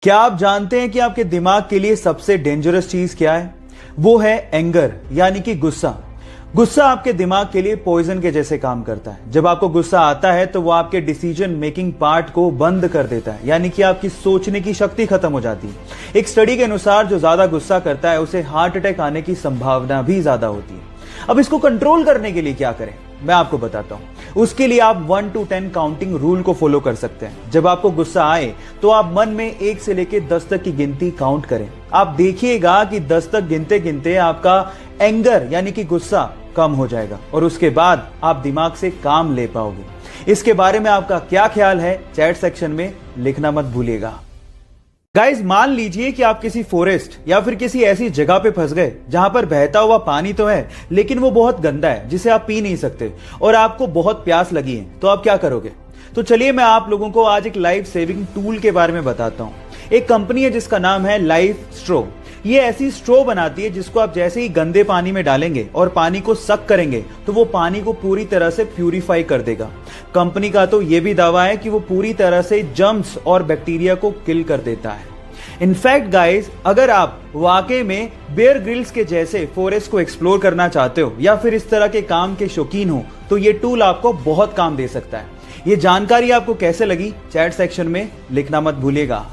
क्या आप जानते हैं कि आपके दिमाग के लिए सबसे डेंजरस चीज क्या है? वो है एंगर, यानी कि गुस्सा। गुस्सा आपके दिमाग के लिए पॉइजन के जैसे काम करता है। जब आपको गुस्सा आता है तो वो आपके डिसीजन मेकिंग पार्ट को बंद कर देता है, यानी कि आपकी सोचने की शक्ति खत्म हो जाती है। एक स्टडी के अनुसार जो ज्यादा गुस्सा करता है उसे हार्ट अटैक आने की संभावना भी ज्यादा होती है। अब इसको कंट्रोल करने के लिए क्या करें, मैं आपको बताता हूं। उसके लिए आप 1 to 10 काउंटिंग रूल को फॉलो कर सकते हैं। जब आपको गुस्सा आए तो आप मन में 1 से लेकर 10 तक की गिनती काउंट करें। आप देखिएगा कि 10 तक गिनते गिनते आपका एंगर यानी कि गुस्सा कम हो जाएगा और उसके बाद आप दिमाग से काम ले पाओगे। इसके बारे में आपका क्या ख्याल है, चैट सेक्शन में लिखना मत भूलिएगा। गाइज, मान लीजिए कि आप किसी फॉरेस्ट या फिर किसी ऐसी जगह पे फंस गए जहां पर बहता हुआ पानी तो है लेकिन वो बहुत गंदा है, जिसे आप पी नहीं सकते, और आपको बहुत प्यास लगी है, तो आप क्या करोगे? तो चलिए मैं आप लोगों को आज एक लाइफ सेविंग टूल के बारे में बताता हूं। एक कंपनी है जिसका नाम है लाइफ स्ट्रो। ये ऐसी स्ट्रो बनाती है जिसको आप जैसे ही गंदे पानी में डालेंगे और पानी को सक करेंगे तो वो पानी को पूरी तरह से प्यूरिफाई कर देगा। कंपनी का तो ये भी दावा है कि वो पूरी तरह से जर्म्स और बैक्टीरिया को किल कर देता है। इनफैक्ट गाइस, अगर आप वाकई में बेयर ग्रिल्स के जैसे फॉरेस्ट को एक्सप्लोर करना चाहते हो या फिर इस तरह के काम के शौकीन हो तो ये टूल आपको बहुत काम दे सकता है। ये जानकारी आपको कैसे लगी, चैट सेक्शन में लिखना मत भूलिएगा।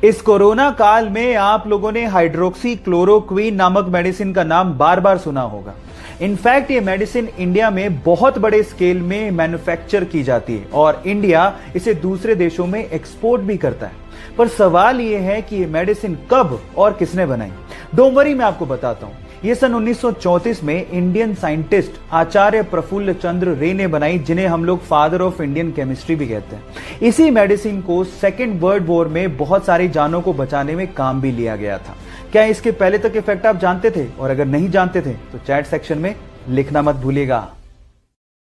इस कोरोना काल में आप लोगों ने हाइड्रोक्सी क्लोरोक्वीन नामक मेडिसिन का नाम बार बार सुना होगा। इनफैक्ट ये मेडिसिन इंडिया में बहुत बड़े स्केल में मैन्युफैक्चर की जाती है और इंडिया इसे दूसरे देशों में एक्सपोर्ट भी करता है। पर सवाल ये है कि ये मेडिसिन कब और किसने बनाई? डोंट वरी, मैं आपको बताता हूं। ये सन 1934 में इंडियन साइंटिस्ट आचार्य प्रफुल्ल चंद्र रे ने बनाई, जिन्हें हम लोग फादर ऑफ इंडियन केमिस्ट्री भी कहते हैं। इसी मेडिसिन को सेकेंड वर्ल्ड वॉर में बहुत सारी जानों को बचाने में काम भी लिया गया था। क्या इसके पहले तक इफेक्ट आप जानते थे? और अगर नहीं जानते थे तो चैट सेक्शन में लिखना मत भूलिएगा।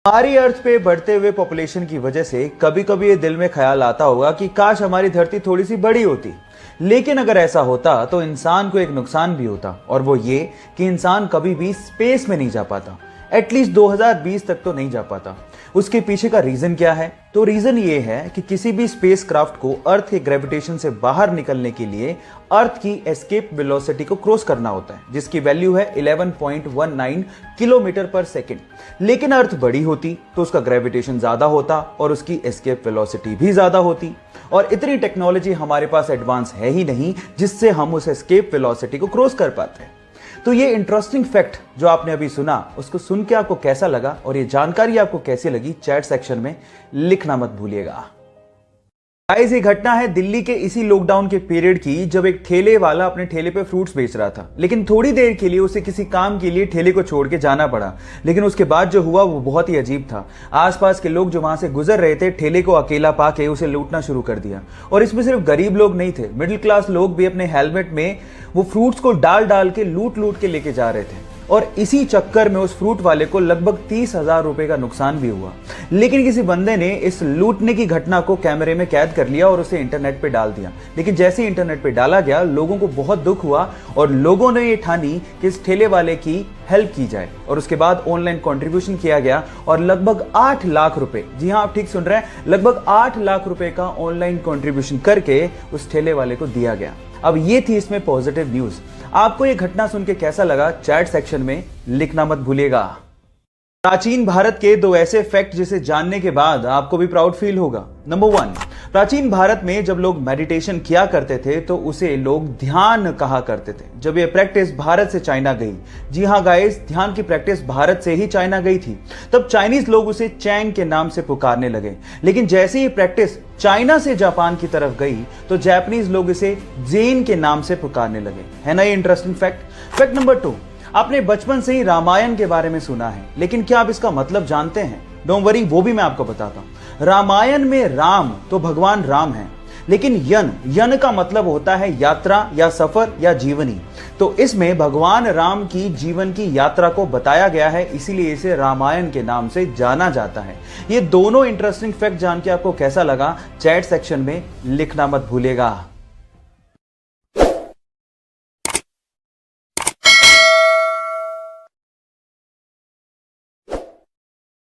हमारी अर्थ पे बढ़ते हुए पॉपुलेशन की वजह से कभी कभी ये दिल में ख्याल आता होगा कि काश हमारी धरती थोड़ी सी बड़ी होती। लेकिन अगर ऐसा होता तो इंसान को एक नुकसान भी होता, और वो ये कि इंसान कभी भी स्पेस में नहीं जा पाता। एटलीस्ट 2020 तक तो नहीं जा पाता। उसके पीछे का रीजन क्या है? तो रीजन ये है कि किसी भी स्पेस क्राफ्ट को अर्थ के ग्रेविटेशन से बाहर निकलने के लिए अर्थ की एस्केप वेलोसिटी को क्रॉस करना होता है, जिसकी वैल्यू है 11.19 किलोमीटर पर सेकेंड। लेकिन अर्थ बड़ी होती तो उसका ग्रेविटेशन ज्यादा होता और उसकी एस्केप वेलोसिटी भी ज्यादा होती, और इतनी टेक्नोलॉजी हमारे पास एडवांस है ही नहीं जिससे हम उस एस्केप वेलोसिटी को क्रॉस कर पाते हैं। तो ये इंटरेस्टिंग फैक्ट जो आपने अभी सुना, उसको सुन के आपको कैसा लगा और ये जानकारी आपको कैसी लगी, चैट सेक्शन में लिखना मत भूलिएगा। गाइस, ये घटना है दिल्ली के इसी लॉकडाउन के पीरियड की, जब एक ठेले वाला अपने ठेले पे फ्रूट्स बेच रहा था, लेकिन थोड़ी देर के लिए उसे किसी काम के लिए ठेले को छोड़ के जाना पड़ा। लेकिन उसके बाद जो हुआ वो बहुत ही अजीब था। आसपास के लोग जो वहां से गुजर रहे थे ठेले को अकेला पाके उसे लूटना शुरू कर दिया। और इसमें सिर्फ गरीब लोग नहीं थे, मिडिल क्लास लोग भी अपने हेलमेट में वो फ्रूट्स को डाल डाल के लूट के लेके जा रहे थे। और इसी चक्कर में उस फ्रूट वाले को लगभग 30,000 रुपए का नुकसान भी हुआ। लेकिन किसी बंदे ने इस लूटने की घटना को कैमरे में कैद कर लिया और उसे इंटरनेट पे डाल दिया। लेकिन जैसे ही इंटरनेट पे डाला गया, लोगों को बहुत दुख हुआ और लोगों ने ये ठानी कि इस ठेले वाले की हेल्प की जाए। और उसके बाद ऑनलाइन कंट्रीब्यूशन किया गया और लगभग 8 लाख रुपए, जी हाँ आप ठीक सुन रहे हैं, लगभग 8 लाख रुपए का ऑनलाइन कंट्रीब्यूशन करके उस ठेले वाले को दिया गया। अब ये थी इसमें पॉजिटिव न्यूज। आपको ये घटना सुन के कैसा लगा, चैट सेक्शन में लिखना मत भूलिएगा। प्राचीन भारत के 2 ऐसे फैक्ट जिसे जानने के बाद आपको भी प्राउड फील होगा। नंबर 1, प्राचीन भारत में जब लोग मेडिटेशन किया करते थे तो उसे लोग ध्यान कहा करते थे। जब ये प्रैक्टिस भारत से चाइना गई, जी हाँ गाइस, ध्यान की प्रैक्टिस भारत से ही चाइना गई थी, तब चाइनीज लोग उसे चैंग के नाम से पुकारने लगे। लेकिन जैसे ही प्रैक्टिस चाइना से जापान की तरफ गई तो जापानीज लोग इसे जेन के नाम से पुकारने लगे। है ना ये इंटरेस्टिंग फैक्ट। फैक्ट नंबर 2, आपने बचपन से ही रामायण के बारे में सुना है, लेकिन क्या आप इसका मतलब जानते हैं? डोंट वरी, वो भी मैं आपको बताता हूं। रामायण में राम तो भगवान राम है, लेकिन यन का मतलब होता है यात्रा या सफर या जीवनी। तो इसमें भगवान राम की जीवन की यात्रा को बताया गया है, इसीलिए इसे रामायण के नाम से जाना जाता है। ये दोनों इंटरेस्टिंग फैक्ट जान के आपको कैसा लगा, चैट सेक्शन में लिखना मत भूलिएगा।